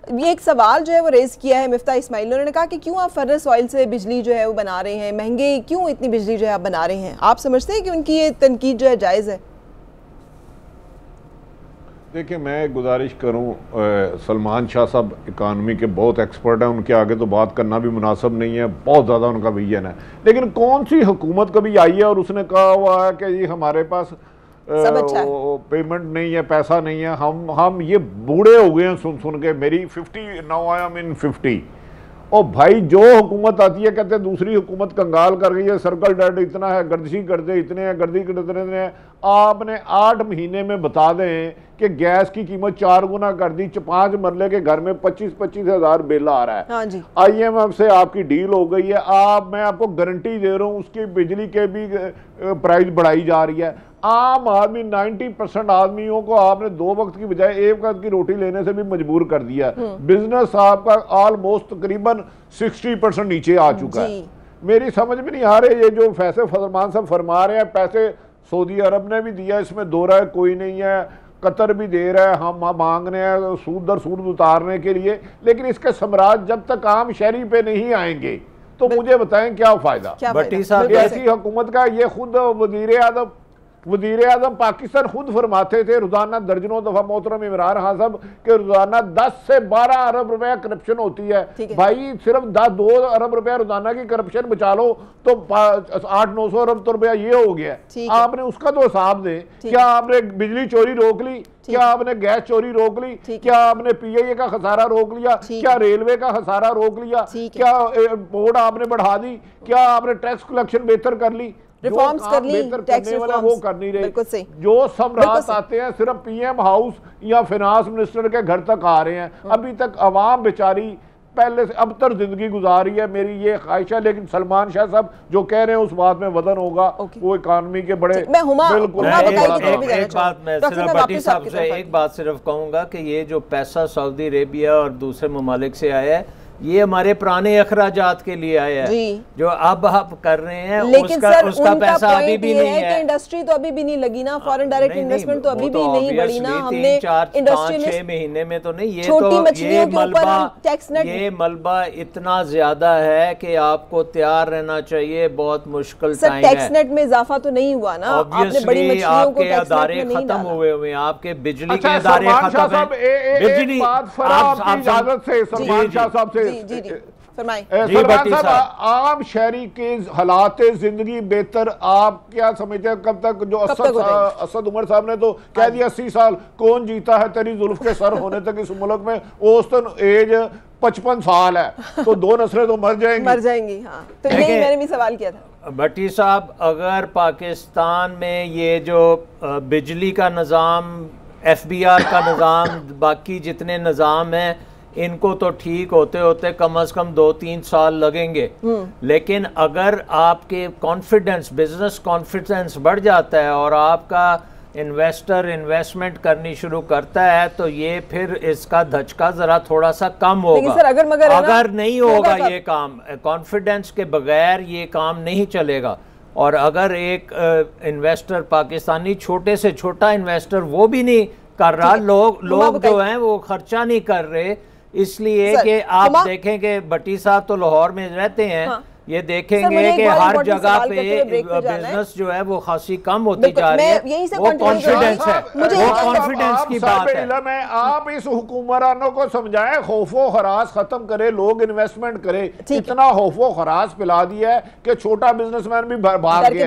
یہ ایک سوال جو ہے وہ ریز کیا ہے مفتاح اسماعیل نے، انہوں نے کہا کہ کیوں آپ فرنس آئل سے بجلی جو ہے وہ بنا رہے ہیں، مہنگے کیوں اتنی بجلی جو ہے آپ بنا رہے ہیں؟ آپ سمجھتے ہیں کہ ان کی یہ تنقید جو ہے جائز ہے؟ دیکھیں میں گزارش کروں، سلمان شاہ صاحب اکانومی کے بہت ایکسپرٹ ہیں، ان کے آگے تو بات کرنا بھی مناسب نہیں ہے، بہت زیادہ ان کا ویژن ہے، لیکن کون سی حکومت کبھی آئی ہے اور اس نے کہا ہوا ہے کہ یہ ہمارے پاس پیمنٹ نہیں ہے، پیسہ نہیں ہے، ہم یہ بوڑھے ہو گئے ہیں سن کے، میری 50 now I am in 50۔ اور بھائی جو حکومت آتی ہے کہتے ہیں دوسری حکومت کنگال کر گئی ہے، سرکل ڈیٹ اتنا ہے، گردشی قرضے اتنے ہیں، گردی قرضے اتنے ہیں۔ آپ نے 8 مہینے میں بتا دیں کہ گیس کی قیمت 4 گنا کر دی، 5 مرلے کے گھر میں 25 ہزار بل آ رہا ہے۔ آئی ایم ایف سے آپ کی ڈیل ہو گئی ہے، میں آپ کو گارنٹی دے رہا ہوں اس کی بجلی کے بھی پرائز بڑھائی جا رہی ہے۔ عام آدمی 90% آدمیوں کو آپ نے 2 وقت کی بجائے 1 وقت کی روٹی لینے سے بھی مجبور کر دیا ہے۔ بزنس آپ کا آلموسٹ تقریباً 60% نیچے آ چکا ہے۔ میری سمجھ میں نہیں آ رہے یہ جو فیصل فرمان صاحب فرما رہے ہیں، پیسے سعودی عرب نے بھی دیا، اس میں دو رائے کوئی نہیں ہے، قطر بھی دے رہا ہے، ہم مانگ رہے ہیں سود در سود اتارنے کے لیے، لیکن اس کے ثمرات جب تک عام شہری پہ نہیں آئیں گے تو مجھے بتائیں کیا فائدہ؟ ایسی حکومت کا یہ خود وزیر اعظم پاکستان خود فرماتے تھے روزانہ درجنوں دفعہ، محترم عمران خان صاحب، کہ روزانہ 10 سے 12 ارب روپے کرپشن ہوتی ہے۔ بھائی صرف 2 ارب روپے روزانہ کی کرپشن بچا لو تو 800-900 ارب تو روپیہ یہ ہو گیا۔ آپ نے اس کا تو حساب دیں، کیا آپ نے بجلی چوری روک لی؟ کیا آپ نے گیس چوری روک لی؟ کیا آپ نے پی آئی اے کا خسارہ روک لیا؟ کیا ریلوے کا خسارہ روک لیا؟ کیا پورٹ آپ نے بڑھا دی؟ کیا آپ نے ٹیکس کلیکشن بہتر کر لی؟ ریفارمز کر لی، ٹیکس ریفارمز وہ کر نہیں رہے۔ جو ثمرات آتے ہیں صرف پی ایم ہاؤس یا فینانس منسٹر کے گھر تک آ رہے ہیں، ابھی تک عوام بیچاری پہلے سے ابتر زندگی گزاری ہے۔ میری یہ خواہش ہے، لیکن سلمان شاہ صاحب جو کہہ رہے ہیں اس بات میں وزن ہوگا، وہ اکانومی کے بڑے ایک بات میں صرف بٹی صاحب سے ایک بات صرف کہوں گا کہ یہ جو پیسہ سعودی عربیہ اور دوسرے ممالک سے آیا ہے، یہ ہمارے پرانے اخراجات کے لیے آیا ہے جو اب آپ کر رہے ہیں، لیکن سر اس کا پیسہ ابھی بھی نہیں ہے۔ انڈسٹری تو ابھی بھی نہیں لگی نا، فارن ڈائریکٹ انویسٹمنٹ تو ابھی بھی نہیں بڑھی نا۔ ہم نے 4-5-6 مہینے میں تو نہیں، یہ ملبہ اتنا زیادہ ہے کہ آپ کو تیار رہنا چاہیے، بہت مشکل ٹائم ہے۔ ٹیکس نیٹ میں اضافہ تو نہیں ہوا نا، آپ نے بڑی مچھلیوں کو ٹیکس نیٹ میں نہیں ڈالا۔ ختم ہوئے ہوئے آپ کے بجلی کے ادارے ختم ہیں۔ ایک بات فرام کی اجازت سے سلمان شاہ صاحب سے سلمان صاحب، عام شہری کے حالات زندگی بہتر آپ کیا سمجھتے ہیں کب تک؟ جو اسد عمر صاحب نے تو کہہ دیا 80 سال کون جیتا ہے تیری زلف کے سر ہونے تک اس ملک میں، اوسطن ایج 55 سال ہے، تو 2 نسلیں تو مر جائیں گی۔ ہاں تو یہی میں نے بھی سوال کیا تھا۔ بھٹی صاحب، اگر پاکستان میں یہ جو بجلی کا نظام، ایف بی آر کا نظام، باقی جتنے نظام ہیں، ان کو تو ٹھیک ہوتے ہوتے کم از کم 2-3 سال لگیں گے، لیکن اگر آپ کے کانفیڈنس، بزنس کانفیڈنس بڑھ جاتا ہے اور آپ کا انویسٹر انویسٹمنٹ کرنی شروع کرتا ہے تو یہ پھر اس کا دھچکا ذرا تھوڑا سا کم ہوگا۔ اگر نہیں ہوگا یہ کام، کانفیڈنس کے بغیر یہ کام نہیں چلے گا، اور اگر ایک انویسٹر پاکستانی چھوٹے سے چھوٹا انویسٹر وہ بھی نہیں کر رہا، لوگ جو ہیں وہ خرچہ نہیں کر رہے، اس لیے کہ آپ دیکھیں کہ بٹی صاحب تو لاہور میں رہتے ہیں، یہ دیکھیں گے کہ ہر جگہ پہ بزنس جو ہے وہ خاصی کم ہوتی جا رہی ہے، وہ کانفیڈنس ہے، وہ کانفیڈنس کی بات ہے۔ آپ اس حکمرانوں کو سمجھائیں خوف و ہراس ختم کرے، لوگ انویسٹمنٹ کرے۔ اتنا خوف و ہراس پلا دیا ہے کہ چھوٹا بزنس مین بھی بھاگ گیا۔